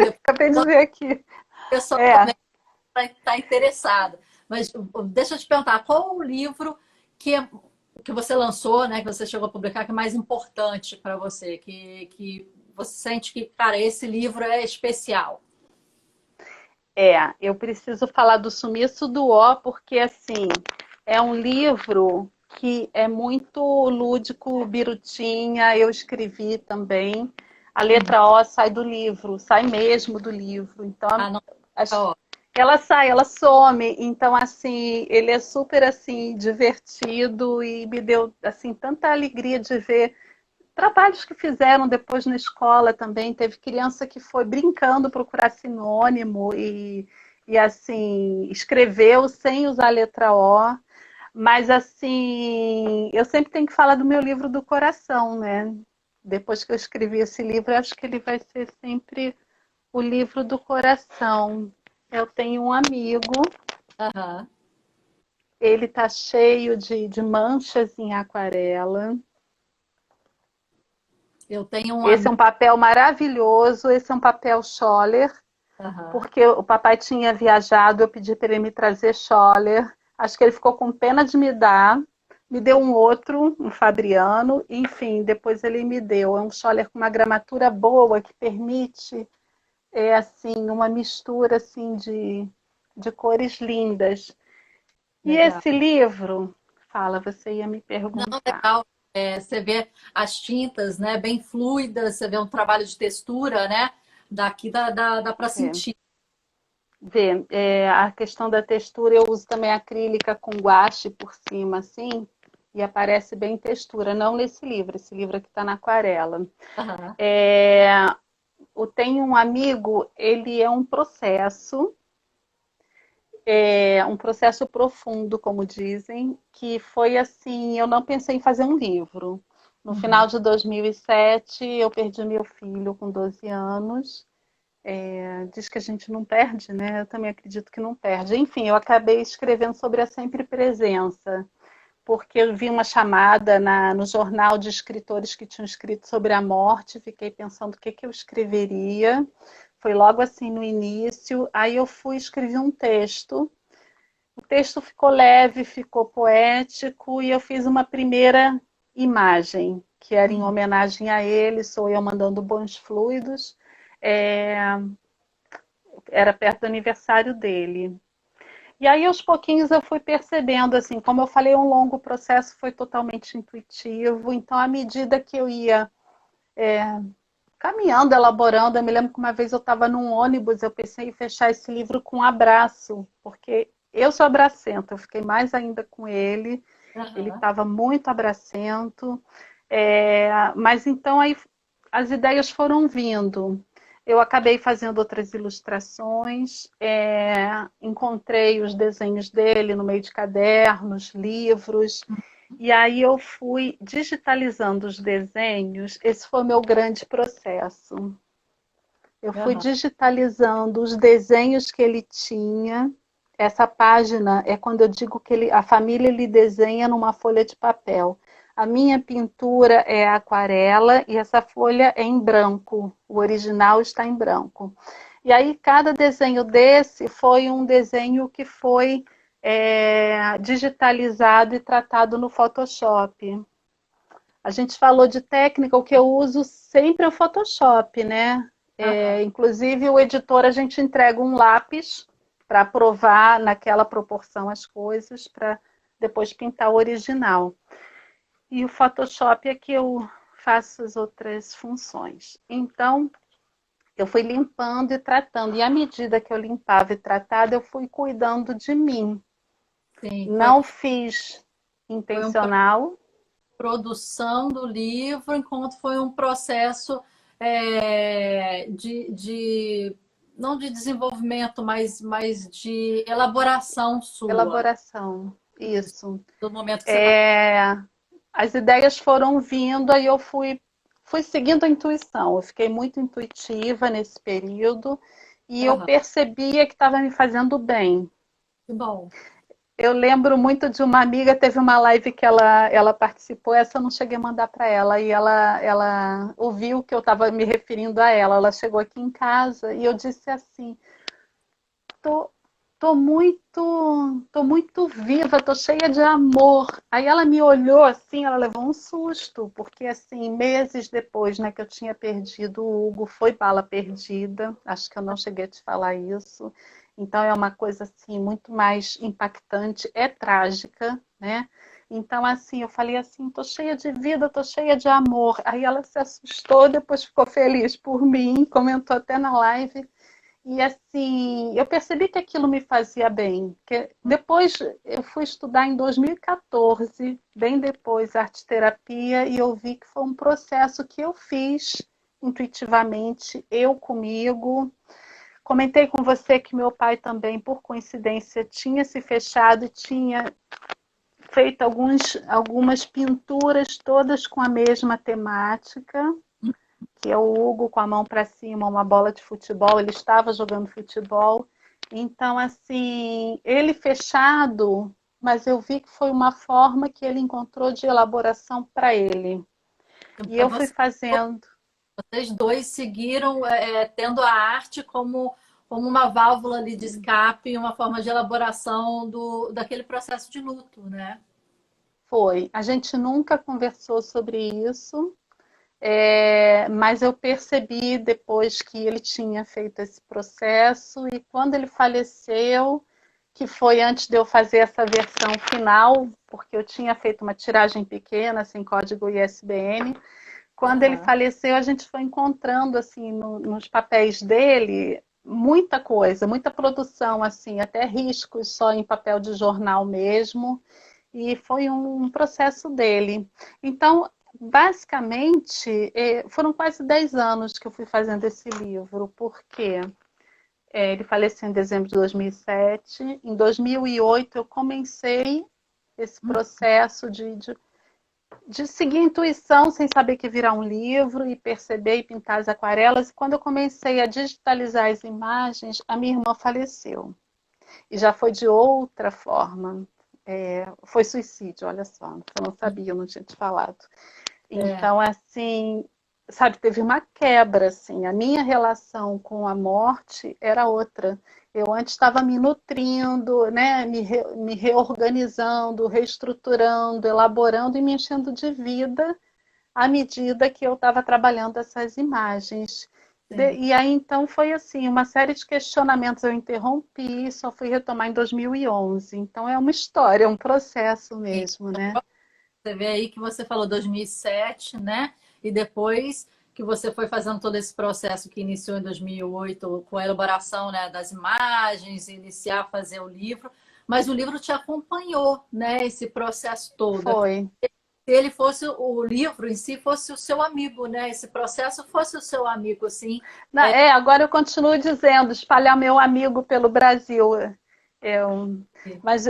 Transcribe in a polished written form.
Acabei de ver aqui. O pessoal É, também está interessado. Mas deixa eu te perguntar, qual o livro que, que você lançou, né, que você chegou a publicar, que é mais importante para você? Que você sente que, cara, esse livro é especial? eu preciso falar do Sumiço do Ó, porque assim, é um livro que é muito lúdico, birutinha, eu escrevi também. A Uhum. letra O sai do livro, sai mesmo do livro. Então, Ah, não. as- Ó, ela sai, ela some. Então, assim, ele é super assim divertido e me deu assim tanta alegria de ver trabalhos que fizeram depois na escola também. Teve criança que foi brincando procurar sinônimo e assim, escreveu sem usar a letra O. Mas assim, eu sempre tenho que falar do meu livro do coração, né? Depois que eu escrevi esse livro, eu acho que ele vai ser sempre o livro do coração. Eu tenho um amigo, aham. ele tá cheio de manchas em aquarela. Eu tenho um Esse é amigo. um papel maravilhoso, esse é um papel Scholler, Aham. porque o papai tinha viajado, eu pedi para ele me trazer Scholler. Acho que ele ficou com pena de me dar. Me deu um outro, um Fabriano, enfim, depois ele me deu. É um Scholler com uma gramatura boa que permite assim uma mistura assim de cores lindas. E Legal. esse livro, fala, você ia me Não, perguntar. legal. É, você vê as tintas, né, bem fluidas, você vê um trabalho de textura, né? Daqui dá para É, sentir. vê, a questão da textura, eu uso também acrílica com guache por cima, assim, e aparece bem textura. Não nesse livro, esse livro aqui está na aquarela. Aham. É, eu tenho um amigo, ele é um processo profundo, como dizem, que foi assim, eu não pensei em fazer um livro. No final Uhum. de 2007, eu perdi meu filho com 12 anos. Diz que a gente não perde, né? Eu também acredito que não perde. Enfim, eu acabei escrevendo sobre a sempre presença, porque eu vi uma chamada no jornal de escritores que tinham escrito sobre a morte, fiquei pensando o que, que eu escreveria. Foi logo assim no início, aí eu fui escrever um texto. O texto ficou leve, ficou poético e eu fiz uma primeira imagem, que era em Uhum. homenagem a ele, sou eu mandando bons fluidos. É, era perto do aniversário dele. E aí, aos pouquinhos, eu fui percebendo, assim, como eu falei, um longo processo foi totalmente intuitivo. Então, à medida que eu ia caminhando, elaborando, eu me lembro que uma vez eu estava num ônibus, eu pensei em fechar esse livro com um abraço, porque eu sou abracenta, eu fiquei mais ainda com ele. Ele Aham. estava muito abracento. Mas então aí as ideias foram vindo. Eu acabei fazendo outras ilustrações, encontrei os desenhos dele no meio de cadernos, livros, e aí eu fui digitalizando os desenhos. Esse foi o meu grande processo. Eu fui Aham. digitalizando os desenhos que ele tinha. Essa página é quando eu digo que a família ele desenha numa folha de papel. A minha pintura é aquarela e essa folha é em branco. O original está em branco. E aí cada desenho desse foi um desenho que foi digitalizado e tratado no Photoshop. A gente falou de técnica, o que eu uso sempre é o Photoshop, né? Aham. Inclusive, o editor a gente entrega um lápis para provar naquela proporção as coisas, para depois pintar o original. E o Photoshop é que eu faço as outras funções. Então, eu fui limpando e tratando. E à medida que eu limpava e tratava, eu fui cuidando de mim. Sim, Não fiz foi uma intencional. produção do livro, enquanto foi um processo não de desenvolvimento, mas de elaboração sua. Elaboração, Isso, isso. do momento que você está. É, as ideias foram vindo, aí eu fui seguindo a intuição. Eu fiquei muito intuitiva nesse período e eu Aham. percebia que estava me fazendo bem. Que bom. Eu lembro muito de uma amiga, teve uma live que ela participou, essa eu não cheguei a mandar para ela, e ela ouviu que eu estava me referindo a ela. Ela chegou aqui em casa e eu disse assim, tô, tô muito viva, tô cheia de amor. Aí ela me olhou assim, ela levou um susto, porque assim, meses depois, né, que eu tinha perdido o Hugo, foi bala perdida. Acho que eu não cheguei a te falar isso. Então é uma coisa assim muito mais impactante, é trágica, né? Então assim, eu falei assim, tô cheia de vida, tô cheia de amor. Aí ela se assustou, depois ficou feliz por mim, comentou até na live. E assim, eu percebi que aquilo me fazia bem. Que depois eu fui estudar em 2014, bem depois, arte terapia, e eu vi que foi um processo que eu fiz intuitivamente, eu comigo. Comentei com você que meu pai também, por coincidência, tinha se fechado e tinha feito algumas pinturas todas com a mesma temática, que é o Hugo com a mão para cima, uma bola de futebol, ele estava jogando futebol. Então, assim, ele fechado, mas eu vi que foi uma forma que ele encontrou de elaboração para ele. E Então, eu fui fazendo. vocês dois seguiram tendo a arte como uma válvula ali de escape, uma forma de elaboração daquele processo de luto, né? Foi. A gente nunca conversou sobre isso, mas eu percebi depois que ele tinha feito esse processo e quando ele faleceu, que foi antes de eu fazer essa versão final, porque eu tinha feito uma tiragem pequena, sem código ISBN. Quando ele Aham. faleceu, a gente foi encontrando assim nos papéis dele muita coisa, muita produção, assim, até riscos só em papel de jornal mesmo. E foi um processo dele. Então, basicamente, foram quase 10 anos que eu fui fazendo esse livro, porque ele faleceu em dezembro de 2007. Em 2008, eu comecei esse processo de seguir a intuição sem saber que virar um livro e perceber e pintar as aquarelas. E quando eu comecei a digitalizar as imagens, a minha irmã faleceu. E já foi de outra forma. Foi suicídio, olha só. Eu não sabia, eu não tinha te falado. É. Então, assim, sabe, teve uma quebra, assim. A minha relação com a morte era outra. Eu antes estava me nutrindo, né, me reorganizando, reestruturando, elaborando e me enchendo de vida à medida que eu estava trabalhando essas imagens. Sim. E aí, então, foi assim, uma série de questionamentos eu interrompi, só fui retomar em 2011. Então, é uma história, é um processo mesmo, né? Você vê aí que você falou 2007, né? E depois que você foi fazendo todo esse processo que iniciou em 2008 com a elaboração, né, das imagens, iniciar a fazer o livro, mas o livro te acompanhou, né, esse processo todo. Foi. Se ele fosse o livro em si, fosse o seu amigo, né? Esse processo fosse o seu amigo, assim. Agora eu continuo dizendo, espalhar meu amigo pelo Brasil. Eu, mas